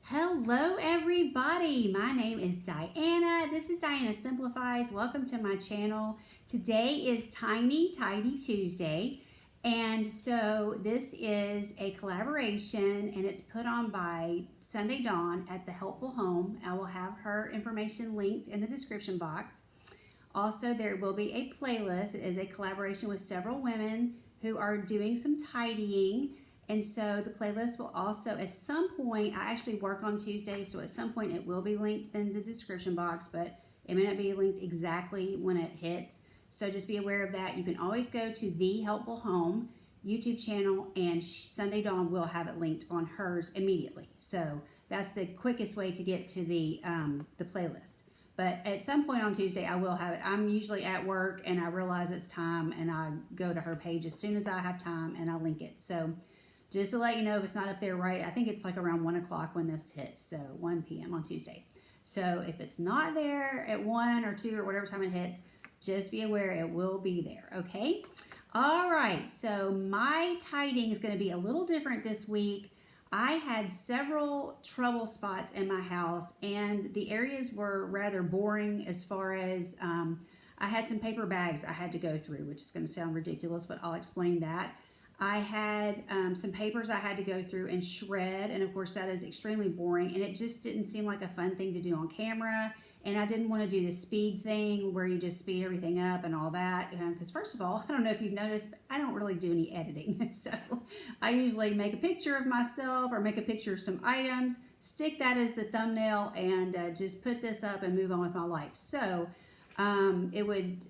Hello, everybody. My name is Diana. This is Diana Simplifies. Welcome to my channel. Today is Tiny Tidy Tuesday. And so this is a collaboration and it's put on by Sunday Dawn at the Helpful Home. I will have her information linked in the description box. Also, there will be a playlist. It is a collaboration with several women who are doing some tidying. And so the playlist will also, at some point, I actually work on Tuesday, so at some point it will be linked in the description box, but it may not be linked exactly when it hits. So just be aware of that. You can always go to The Helpful Home YouTube channel, and Sunday Dawn will have it linked on hers immediately. So that's the quickest way to get to the playlist. But at some point on Tuesday, I will have it. I'm usually at work, and I realize it's time, and I go to her page as soon as I have time, and I link it. So just to let you know if it's not up there right, I think it's like around 1 o'clock when this hits, so 1 p.m. on Tuesday. So if it's not there at 1 or 2 or whatever time it hits, just be aware it will be there, okay? All right, so my tidying is going to be a little different this week. I had several trouble spots in my house, and the areas were rather boring as far as I had some paper bags I had to go through, which is going to sound ridiculous, but I'll explain that. I had some papers I had to go through and shred, and of course that is extremely boring, and it just didn't seem like a fun thing to do on camera, and I didn't want to do the speed thing where you just speed everything up and all that, because first of all, I don't know if you've noticed, but I don't really do any editing, so I usually make a picture of myself or make a picture of some items, stick that as the thumbnail, and just put this up and move on with my life. So it would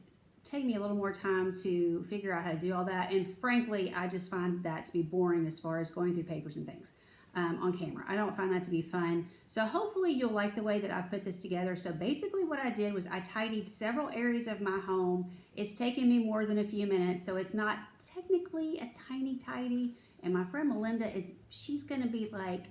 take me a little more time to figure out how to do all that, and frankly I just find that to be boring as far as going through papers and things on camera. I don't find that to be fun, so hopefully you'll like the way that I put this together. So basically what I did was I tidied several areas of my home. It's taken me more than a few minutes, so it's not technically a tiny tidy, and my friend Melinda she's gonna be like,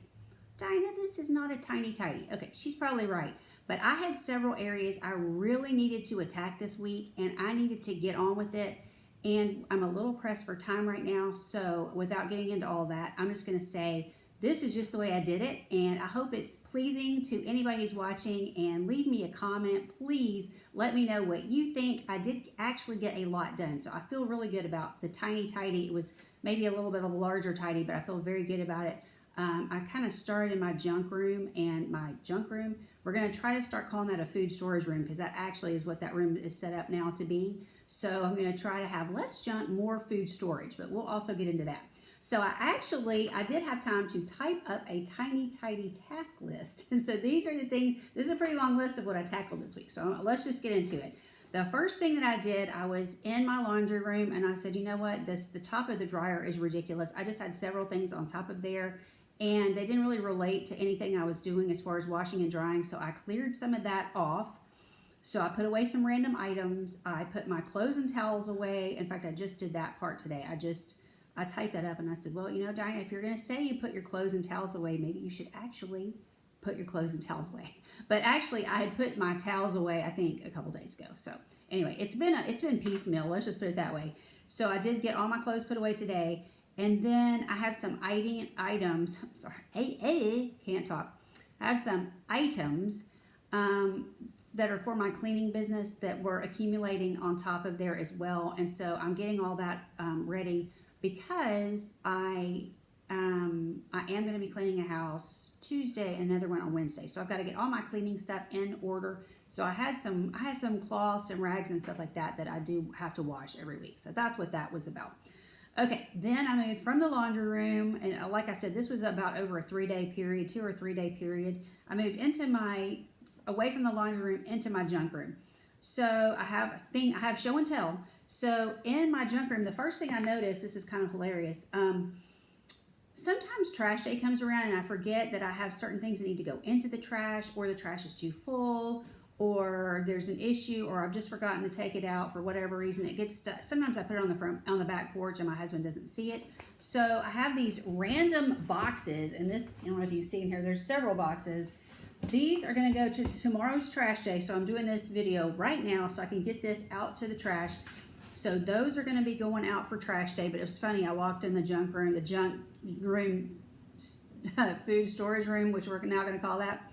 Dinah, this is not a tiny tidy. Okay, she's probably right. But I had several areas I really needed to attack this week, and I needed to get on with it. And I'm a little pressed for time right now, so without getting into all that, I'm just going to say this is just the way I did it, and I hope it's pleasing to anybody who's watching. And leave me a comment. Please let me know what you think. I did actually get a lot done, so I feel really good about the tiny tidy. It was maybe a little bit of a larger tidy, but I feel very good about it. I kind of started in my junk room, and my junk room, we're going to try to start calling that a food storage room, because that actually is what that room is set up now to be. So I'm going to try to have less junk, more food storage, but we'll also get into that. So I did have time to type up a tiny tidy task list. And so these are the things, this is a pretty long list of what I tackled this week. So let's just get into it. The first thing that I did, I was in my laundry room, and I said, you know what, the top of the dryer is ridiculous. I just had several things on top of there, and they didn't really relate to anything I was doing as far as washing and drying, so I cleared some of that off. So I put away some random items. I put my clothes and towels away. In fact, I just did that part today. I typed that up, and I said, well, you know, Diana, if you're going to say you put your clothes and towels away, maybe you should actually put your clothes and towels away. But actually, I had put my towels away, I think, a couple days ago. So anyway, it's been piecemeal. Let's just put it that way. So I did get all my clothes put away today. And then I have some items, can't talk. I have some items that are for my cleaning business that were accumulating on top of there as well. And so I'm getting all that ready, because I am going to be cleaning a house Tuesday, another one on Wednesday. So I've got to get all my cleaning stuff in order. So I have some cloths and rags and stuff like that I do have to wash every week. So that's what that was about. Okay, then I moved from the laundry room, and like I said, this was about over a 3-day period, 2 or 3 day period. I moved away from the laundry room into my junk room. So I have show and tell. So in my junk room, the first thing I noticed, this is kind of hilarious. Sometimes trash day comes around and I forget that I have certain things that need to go into the trash, or the trash is too full, or there's an issue, or I've just forgotten to take it out for whatever reason. It gets stuck. Sometimes I put it on the back porch and my husband doesn't see it. So I have these random boxes, and this, I don't know if you've seen here, there's several boxes. These are going to go to tomorrow's trash day, so I'm doing this video right now so I can get this out to the trash. So those are going to be going out for trash day. But it was funny, I walked in the junk room food storage room, which we're now going to call that.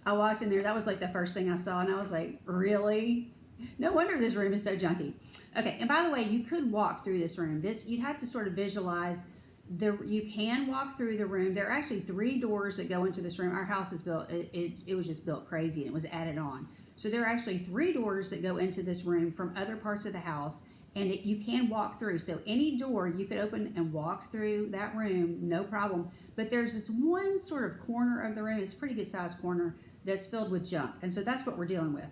I walked in there. That was like the first thing I saw, and I was like, really? No wonder this room is so junky. Okay, and by the way, you could walk through this room. You'd have to sort of visualize. You can walk through the room. There are actually 3 doors that go into this room. Our house is built, it was just built crazy, and it was added on. So there are actually 3 doors that go into this room from other parts of the house, and you can walk through. So any door you could open and walk through that room, no problem. But there's this one sort of corner of the room, it's a pretty good sized corner, that's filled with junk. And so that's what we're dealing with.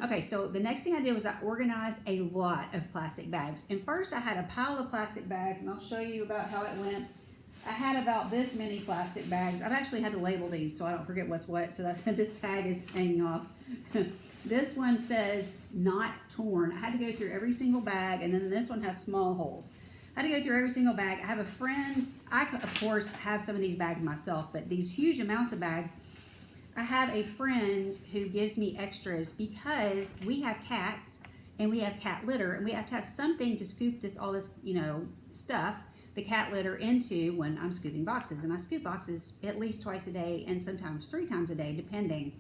Okay, so the next thing I did was I organized a lot of plastic bags. And first I had a pile of plastic bags, and I'll show you about how it went. I had about this many plastic bags. I've actually had to label these so I don't forget what's what. So this tag is hanging off. This one says not torn. I had to go through every single bag, and then this one has small holes. I had to go through every single bag. I have a friend, I of course have some of these bags myself, but these huge amounts of bags, I have a friend who gives me extras because we have cats and we have cat litter, and we have to have something to scoop all this, stuff, the cat litter into when I'm scooping boxes. And I scoop boxes at least twice a day and sometimes 3 times a day, depending.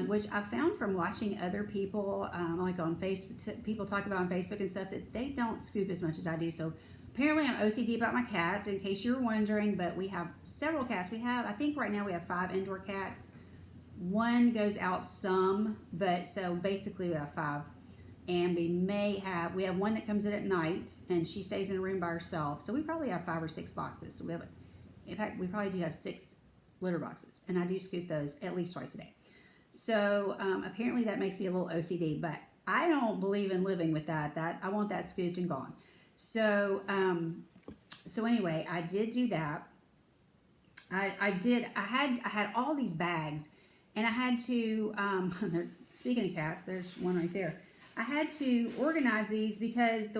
Which I found from watching other people, like on Facebook, people talk about on Facebook and stuff, that they don't scoop as much as I do. So apparently I'm OCD about my cats, in case you were wondering, but we have several cats. I think right now we have 5 indoor cats. 1 goes out some, but so basically we have 5. And we have one that comes in at night, and she stays in a room by herself. So we probably have 5 or 6 boxes. So in fact, we probably do have 6 litter boxes, and I do scoop those at least twice a day. So apparently that makes me a little OCD, but I don't believe in living with that. I want that scooped and gone. So anyway, I did do that. I had all these bags, and I had to, speaking of cats, there's one right there. I had to organize these because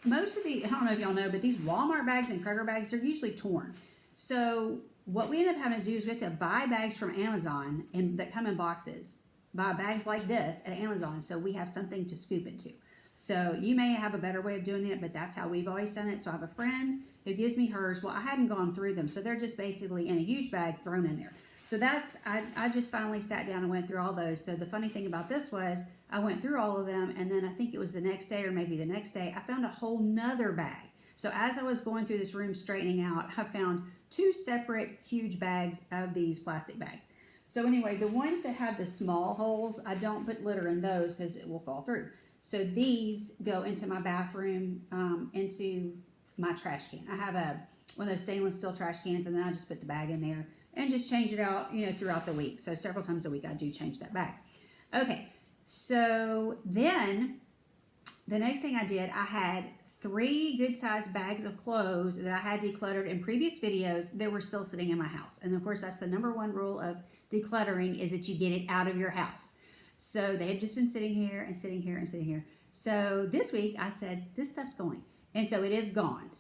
most of I don't know if y'all know, but these Walmart bags and Kroger bags, they're usually torn. So what we end up having to do is we have to buy bags from Amazon that come in boxes. Buy bags like this at Amazon, so we have something to scoop into. So you may have a better way of doing it, but that's how we've always done it. So I have a friend who gives me hers. Well, I hadn't gone through them, so they're just basically in a huge bag thrown in there. So I just finally sat down and went through all those. So the funny thing about this was I went through all of them, and then I think it was the next day or maybe the next day, I found a whole nother bag. So as I was going through this room straightening out, I found 2 separate huge bags of these plastic bags. So anyway, the ones that have the small holes, I don't put litter in those because it will fall through. So these go into my bathroom, into my trash can. I have one of those stainless steel trash cans, and then I just put the bag in there and just change it out, throughout the week. So several times a week I do change that bag. Okay, so then the next thing I did, I had 3 good-sized bags of clothes that I had decluttered in previous videos that were still sitting in my house. And of course, that's the number 1 rule of decluttering, is that you get it out of your house. So they had just been sitting here and sitting here and sitting here. So this week I said, this stuff's going. And so it is gone.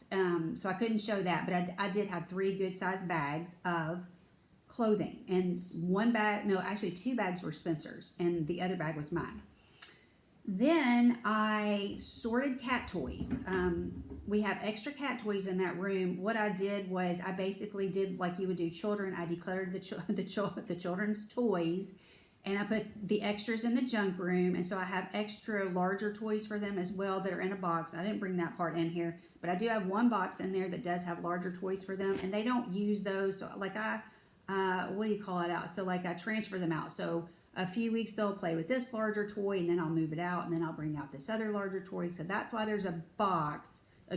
So I couldn't show that, but I did have 3 good-sized bags of clothing. And 2 bags were Spencer's, and the other bag was mine. Then I sorted cat toys. We have extra cat toys in that room. What I did was I basically did like you would do children. I decluttered the children's toys, and I put the extras in the junk room. And so I have extra larger toys for them as well that are in a box. I didn't bring that part in here, but I do have 1 box in there that does have larger toys for them, and they don't use those. So like I transfer them out. So a few weeks they'll play with this larger toy, and then I'll move it out, and then I'll bring out this other larger toy. So that's why there's a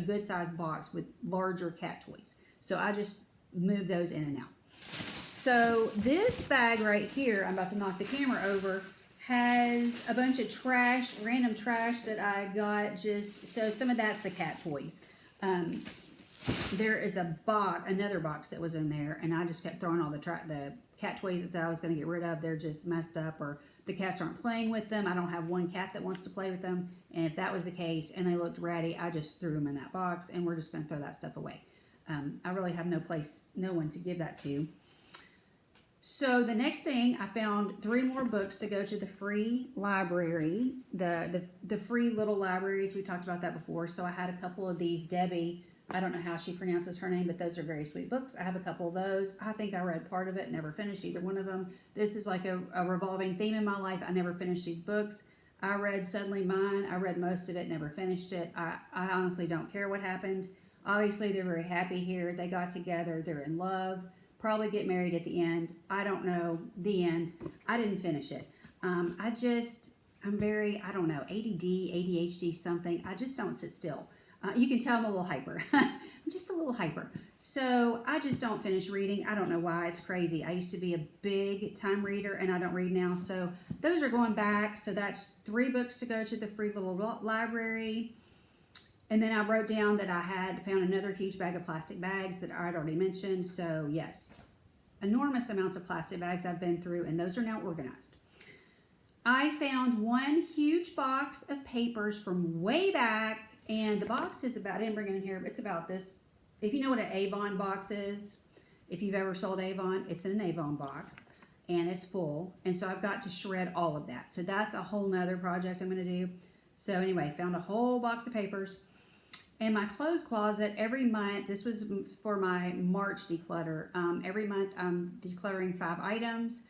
good sized box with larger cat toys. So I just move those in and out. So this bag right here, I'm about to knock the camera over, has a bunch of trash, random trash that I got so some of that's the cat toys. There is another box that was in there, and I just kept throwing all the cat toys that I was going to get rid of. They're just messed up, or the cats aren't playing with them. I don't have 1 cat that wants to play with them, and if that was the case and they looked ratty, I just threw them in that box, and we're just going to throw that stuff away. I really have no one to give that to. So the next thing, I found 3 more books to go to the free library, the free little libraries. We talked about that before. So I had a couple of these Debbie I don't know how she pronounces her name, but those are very sweet books. I have a couple of those. I think I read part of it, never finished either one of them. This is like a revolving theme in my life. I never finished these books. I read Suddenly Mine. I read most of it, never finished it. I honestly don't care what happened. Obviously, they're very happy here. They got together. They're in love. Probably get married at the end. I don't know. The end. I didn't finish it. I'm very, I don't know, ADD, ADHD, something. I just don't sit still. You can tell I'm a little hyper. I'm just a little hyper. So I just don't finish reading. I don't know why. It's crazy. I used to be a big time reader and I don't read now. So those are going back. So that's 3 books to go to the free little library. And then I wrote down that I had found another huge bag of plastic bags that I'd already mentioned. So yes, enormous amounts of plastic bags I've been through, and those are now organized. I found one huge box of papers from way back, and the box is about, I didn't bring it in here, but it's about this. If you know what an Avon box is, if you've ever sold Avon, it's in an Avon box, and it's full. And so I've got to shred all of that. So that's a whole nother project I'm going to do. So anyway, found a whole box of papers. And my clothes closet, every month, this was for my March declutter. Every month I'm decluttering 5 items.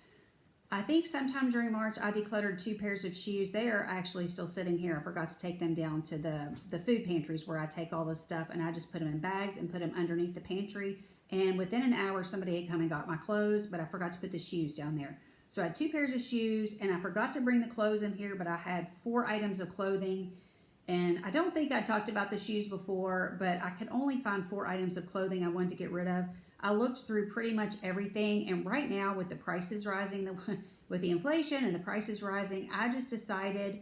I think sometime during March I decluttered 2 pairs of shoes. They are actually still sitting here. I forgot to take them down to the food pantries where I take all this stuff, and I just put them in bags and put them underneath the pantry. And within an hour somebody had come and got my clothes, but I forgot to put the shoes down there. So I had 2 pairs of shoes, and I forgot to bring the clothes in here, but I had 4 items of clothing. And I don't think I talked about the shoes before, but I could only find 4 items of clothing I wanted to get rid of. I looked through pretty much everything, and right now with the prices rising, with the inflation and the prices rising, I just decided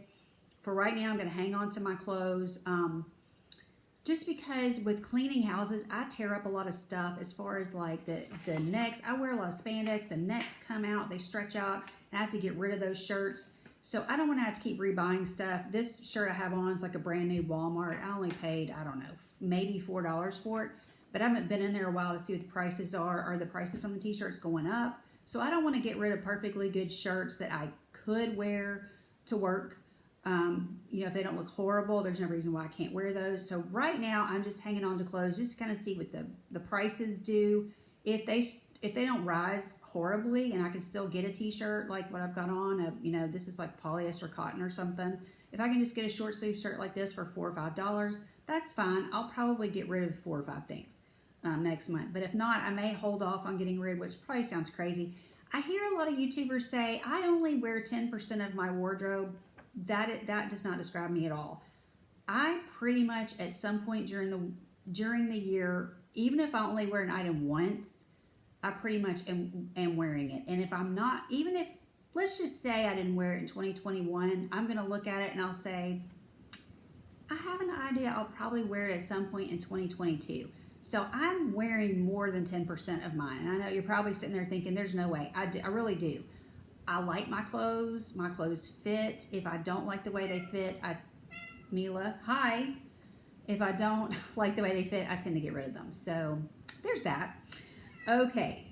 for right now I'm going to hang on to my clothes. Just because with cleaning houses, I tear up a lot of stuff as far as like the necks. I wear a lot of spandex. The necks come out, they stretch out, and I have to get rid of those shirts. So I don't want to have to keep rebuying stuff. This shirt I have on is like a brand new Walmart. I only paid, I don't know, maybe $4 for it. But I haven't been in there a while to see what the prices are. Are the prices on the t-shirts going up? So I don't want to get rid of perfectly good shirts that I could wear to work. If they don't look horrible, there's no reason why I can't wear those. So right now I'm just hanging on to clothes just to kind of see what the prices do. If they don't rise horribly and I can still get a t-shirt like what I've got on, this is like polyester cotton or something. If I can just get a short sleeve shirt like this for $4 or $5, that's fine. I'll probably get rid of 4 or 5 things next month. But if not, I may hold off on getting rid, which probably sounds crazy. I hear a lot of YouTubers say, I only wear 10% of my wardrobe. That does not describe me at all. I pretty much at some point during the year, even if I only wear an item once, I pretty much am wearing it. And if I'm not, even if, let's just say I didn't wear it in 2021, I'm going to look at it and I'll say, I have an idea I'll probably wear it at some point in 2022. So I'm wearing more than 10% of mine. And I know you're probably sitting there thinking, there's no way. I really do. I like my clothes. My clothes fit. If I don't like the way they fit, Mila, hi. If I don't like the way they fit, I tend to get rid of them. So there's that. Okay.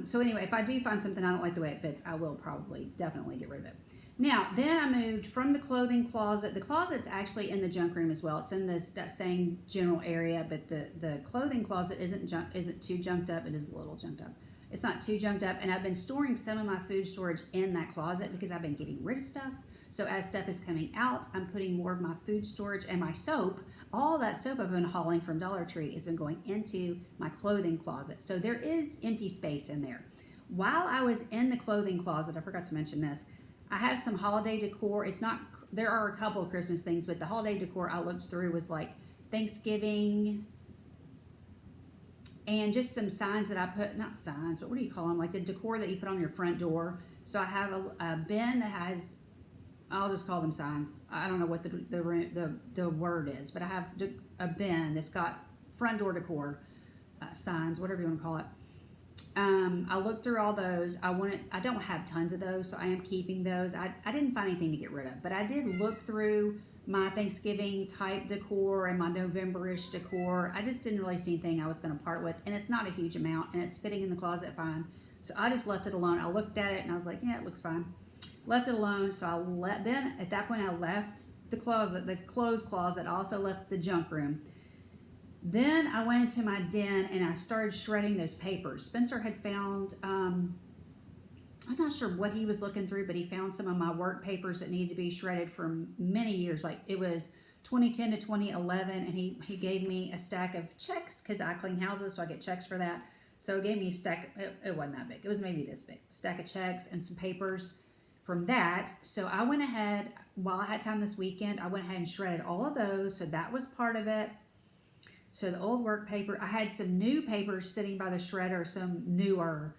So anyway, if I do find something I don't like the way it fits, I will probably definitely get rid of it. Now, then I moved from the clothing closet. The closet's actually in the junk room as well. It's in that same general area, but the clothing closet isn't too junked up. It is a little junked up. It's not too junked up, and I've been storing some of my food storage in that closet because I've been getting rid of stuff. So as stuff is coming out, I'm putting more of my food storage and my soap. All that soap I've been hauling from Dollar Tree has been going into my clothing closet. So there is empty space in there. While I was in the clothing closet, I forgot to mention this, I have some holiday decor. There are a couple of Christmas things, but the holiday decor I looked through was like Thanksgiving and just some signs that I put, not signs, but what do you call them? Like the decor that you put on your front door. So I have a bin that has, I'll just call them signs. I don't know what the word is, but I have a bin that's got front door decor, signs, whatever you want to call it. I looked through all those. I don't have tons of those, so I am keeping those. I didn't find anything to get rid of, but I did look through my Thanksgiving type decor and my November-ish decor. I just didn't really see anything I was going to part with, and it's not a huge amount, and it's fitting in the closet fine. So I just left it alone. I looked at it and I was like, yeah, it looks fine. Left it alone. So then at that point I left the closet, the clothes closet. I also left the junk room. Then I went into my den and I started shredding those papers. Spencer had found, I'm not sure what he was looking through, but he found some of my work papers that needed to be shredded from many years. Like it was 2010 to 2011, and he gave me a stack of checks because I clean houses, so I get checks for that. So he gave me a stack, it wasn't that big, it was maybe this big, stack of checks and some papers from that. So I went ahead, while I had time this weekend, I went ahead and shredded all of those. So that was part of it. So the old work paper, I had some new papers sitting by the shredder, some newer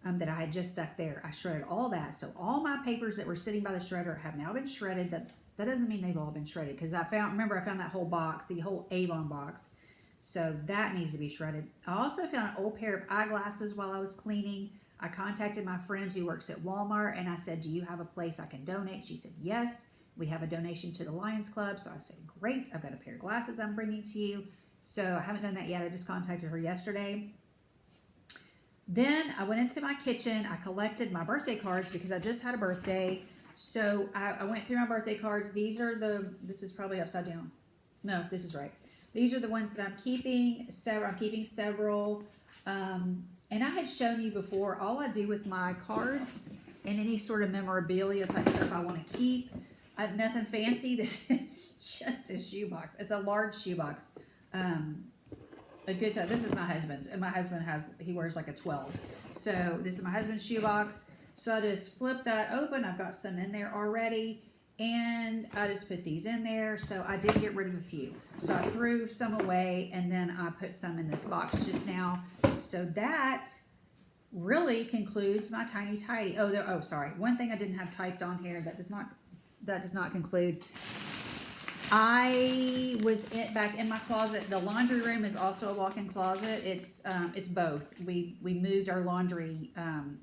that I had just stuck there. I shredded all that. So all my papers that were sitting by the shredder have now been shredded. That doesn't mean they've all been shredded, because I found that whole box, the whole Avon box. So that needs to be shredded. I also found an old pair of eyeglasses while I was cleaning. I contacted my friend who works at Walmart and I said, do you have a place I can donate? She said, yes, we have a donation to the Lions Club. So I said, great, I've got a pair of glasses I'm bringing to you. So I haven't done that yet. I just contacted her yesterday. Then I went into my kitchen. I collected my birthday cards because I just had a birthday. So I went through my birthday cards. This is probably upside down. No, this is right. These are the ones that I'm keeping. I'm keeping several. And I had shown you before, all I do with my cards and any sort of memorabilia type stuff I want to keep. I have nothing fancy. This is just a shoebox. It's a large shoebox. A good size. This is my husband's, and my husband he wears like a 12. So this is my husband's shoebox. So I just flip that open. I've got some in there already, and I just put these in there. So I did get rid of a few. So I threw some away, and then I put some in this box just now. So that really concludes my tiny tidy. Oh, sorry. One thing I didn't have typed on here that does not conclude. I was back in my closet. The laundry room is also a walk-in closet. It's both. We moved our laundry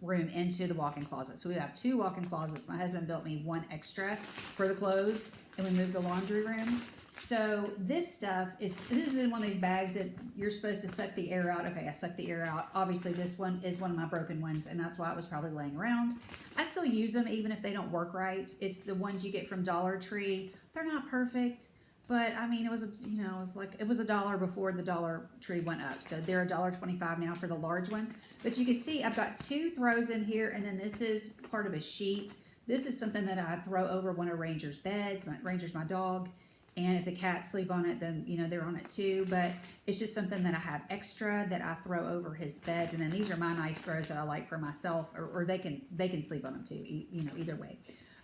room into the walk-in closet. So we have two walk-in closets. My husband built me one extra for the clothes, and we moved the laundry room. So this is in one of these bags that you're supposed to suck the air out. Okay, I sucked the air out. Obviously this one is one of my broken ones, and that's why it was probably laying around. I still use them even if they don't work right. It's the ones you get from Dollar Tree. They're not perfect, but I mean, it was $1 before the Dollar Tree went up. So they're $1.25 now for the large ones. But you can see I've got two throws in here, and then this is part of a sheet. This is something that I throw over one of Ranger's beds. Ranger's my dog. And if the cats sleep on it, then, they're on it too. But it's just something that I have extra that I throw over his beds. And then these are my nice throws that I like for myself, or they can sleep on them too, either way.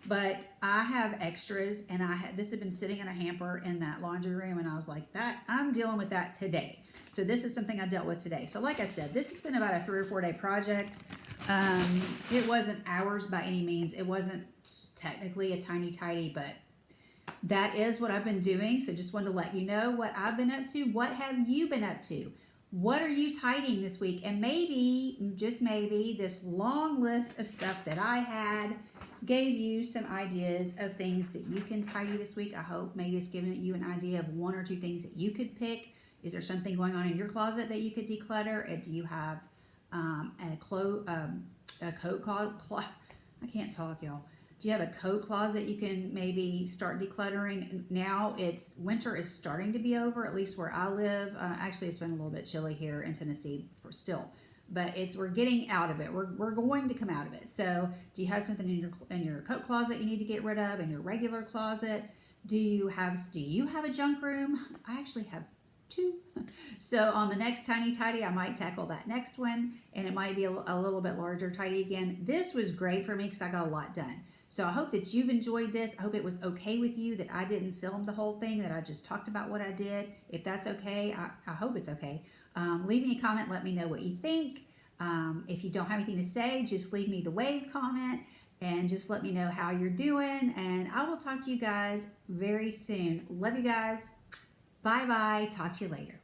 But I have extras, and this had been sitting in a hamper in that laundry room, and I was like, I'm dealing with that today. So this is something I dealt with today. So like I said, this has been about a 3 or 4 day project. It wasn't hours by any means. It wasn't technically a tiny tidy, but that is what I've been doing. So just wanted to let you know what I've been up to. What have you been up to? What are you tidying this week? And maybe, just maybe, this long list of stuff that I had gave you some ideas of things that you can tidy this week. I hope maybe it's given you an idea of 1 or 2 things that you could pick. Is there something going on in your closet that you could declutter? Do you have a coat closet? I can't talk, y'all. Do you have a coat closet you can maybe start decluttering? Now winter is starting to be over, at least where I live. Actually, it's been a little bit chilly here in Tennessee but we're getting out of it. We're going to come out of it. So do you have something in your coat closet you need to get rid of, in your regular closet? Do you have a junk room? I actually have 2. So on the next tiny tidy, I might tackle that next one, and it might be a little bit larger tidy again. This was great for me because I got a lot done. So I hope that you've enjoyed this. I hope it was okay with you that I didn't film the whole thing, that I just talked about what I did. If that's okay, I hope it's okay. Leave me a comment. Let me know what you think. If you don't have anything to say, just leave me the wave comment and just let me know how you're doing. And I will talk to you guys very soon. Love you guys. Bye-bye. Talk to you later.